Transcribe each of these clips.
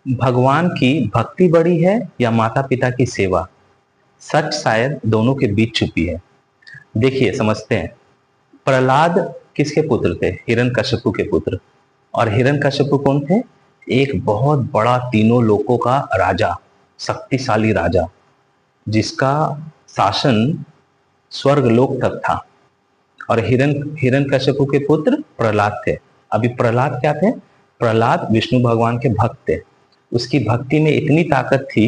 भगवान की भक्ति बड़ी है या माता पिता की सेवा? सच शायद दोनों के बीच छुपी है। देखिए, समझते हैं। प्रहलाद किसके पुत्र थे? हिरण्यकश्यपु के पुत्र। और हिरण्यकश्यपु कौन थे? एक बहुत बड़ा तीनों लोकों का राजा, शक्तिशाली राजा, जिसका शासन स्वर्गलोक तक था। और हिरण्यकश्यपु के पुत्र प्रहलाद थे। अभी प्रहलाद क्या थे? प्रहलाद विष्णु भगवान के भक्त थे। उसकी भक्ति में इतनी ताकत थी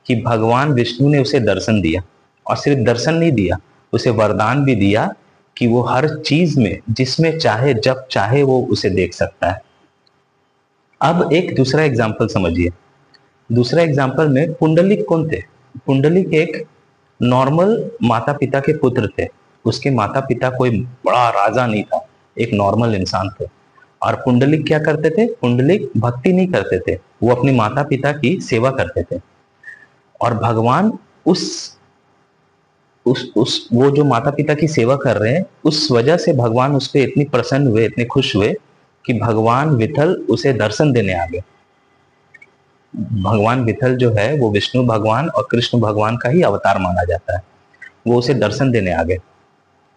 कि भगवान विष्णु ने उसे दर्शन दिया, और सिर्फ दर्शन नहीं दिया, उसे वरदान भी दिया कि वो हर चीज में, जिसमें चाहे जब चाहे वो उसे देख सकता है। अब एक दूसरा एग्जाम्पल समझिए। दूसरा एग्जाम्पल में पुंडलिक कौन थे? पुंडलिक एक नॉर्मल माता पिता के पुत्र थे। उसके माता पिता कोई बड़ा राजा नहीं था, एक नॉर्मल इंसान थे। और पुंडलिक क्या करते थे? पुंडलिक भक्ति नहीं करते थे, वो अपने माता पिता की सेवा करते थे। और भगवान उस वो जो माता पिता की सेवा कर रहे हैं, उस वजह से भगवान उस पर इतनी प्रसन्न हुए, इतने खुश हुए कि भगवान विठल उसे दर्शन देने आ गए। भगवान विठल जो है वो विष्णु भगवान और कृष्ण भगवान का ही अवतार माना जाता है। वो उसे दर्शन देने आ गए।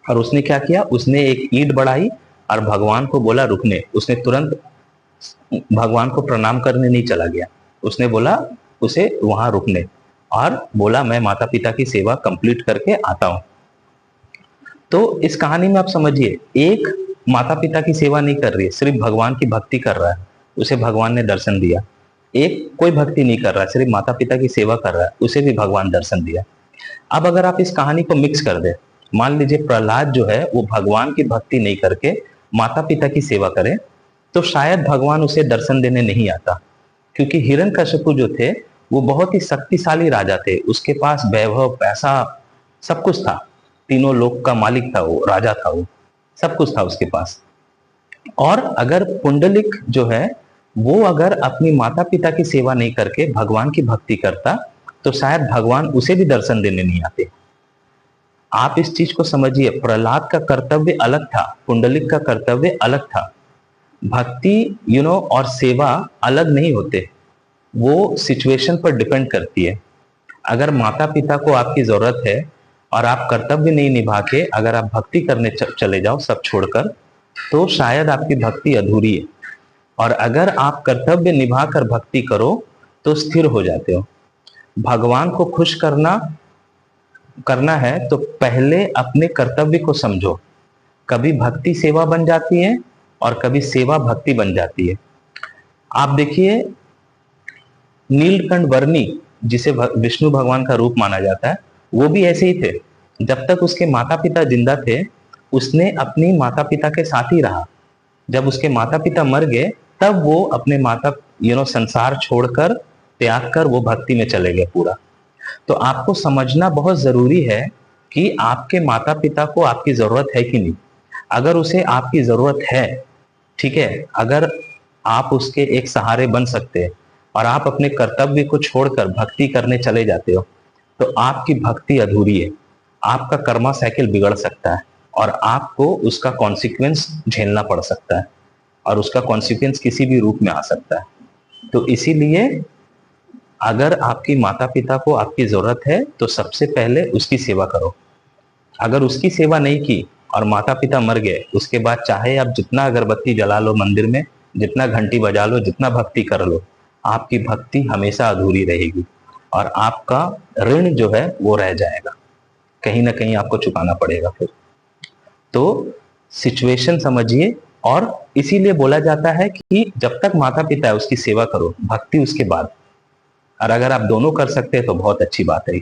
और उसने क्या किया? उसने एक ईंट बढ़ाई और भगवान को बोला रुकने। उसने तुरंत भगवान को प्रणाम करने नहीं चला गया। उसने बोला उसे वहां रुकने, और बोला मैं माता पिता की सेवा कंप्लीट करके आता हूं। तो इस कहानी में आप समझिए, एक माता पिता की सेवा नहीं कर रही है, सिर्फ भगवान की भक्ति कर रहा है, उसे भगवान ने दर्शन दिया। एक कोई भक्ति नहीं कर रहा है, सिर्फ माता पिता की सेवा कर रहा है, उसे भी भगवान दर्शन दिया। अब अगर आप इस कहानी को मिक्स कर दे, मान लीजिए प्रहलाद जो है वो भगवान की भक्ति नहीं करके माता पिता की सेवा करे, तो शायद भगवान उसे दर्शन देने नहीं आता। क्योंकि हिरण्यकश्यपु जो थे वो बहुत ही शक्तिशाली राजा थे। उसके पास वैभव, पैसा, सब कुछ था। तीनों लोक का मालिक था, वो राजा था, वो सब कुछ था उसके पास। और अगर पुंडलिक जो है वो अगर अपनी माता पिता की सेवा नहीं करके भगवान की भक्ति करता, तो शायद भगवान उसे भी दर्शन देने नहीं आते। आप इस चीज को समझिए, प्रहलाद का कर्तव्य अलग था, पुंडलिक का कर्तव्य अलग था। भक्ति और सेवा अलग नहीं होते, वो सिचुएशन पर डिपेंड करती है। अगर माता पिता को आपकी जरूरत है और आप कर्तव्य नहीं निभा के अगर आप भक्ति करने चले जाओ सब छोड़कर, तो शायद आपकी भक्ति अधूरी है। और अगर आप कर्तव्य निभाकर भक्ति करो तो स्थिर हो जाते हो। भगवान को खुश करना है तो पहले अपने कर्तव्य को समझो। कभी भक्ति सेवा बन जाती है और कभी सेवा भक्ति बन जाती है। आप देखिए, नीलकंठ वर्णी जिसे विष्णु भगवान का रूप माना जाता है, वो भी ऐसे ही थे। जब तक उसके माता पिता जिंदा थे उसने अपनी माता पिता के साथ ही रहा। जब उसके माता पिता मर गए तब वो अपने संसार छोड़कर, त्याग कर वो भक्ति में चले गए पूरा। तो आपको समझना बहुत जरूरी है कि आपके माता पिता को आपकी जरूरत है कि नहीं। अगर उसे आपकी जरूरत है, ठीक है, अगर आप उसके एक सहारे बन सकते हैं और आप अपने कर्तव्य को छोड़कर भक्ति करने चले जाते हो, तो आपकी भक्ति अधूरी है। आपका कर्मा साइकिल बिगड़ सकता है और आपको उसका कॉन्सिक्वेंस झेलना पड़ सकता है, और उसका कॉन्सिक्वेंस किसी भी रूप में आ सकता है। तो इसीलिए अगर आपकी माता पिता को आपकी जरूरत है तो सबसे पहले उसकी सेवा करो। अगर उसकी सेवा नहीं की और माता पिता मर गए, उसके बाद चाहे आप जितना अगरबत्ती जला लो मंदिर में, जितना घंटी बजा लो, जितना भक्ति कर लो, आपकी भक्ति हमेशा अधूरी रहेगी और आपका ऋण जो है वो रह जाएगा, कहीं ना कहीं आपको चुकाना पड़ेगा फिर। तो सिचुएशन समझिए। और इसीलिए बोला जाता है कि जब तक माता पिता है उसकी सेवा करो, भक्ति उसके बाद। और अगर आप दोनों कर सकते हैं तो बहुत अच्छी बात है।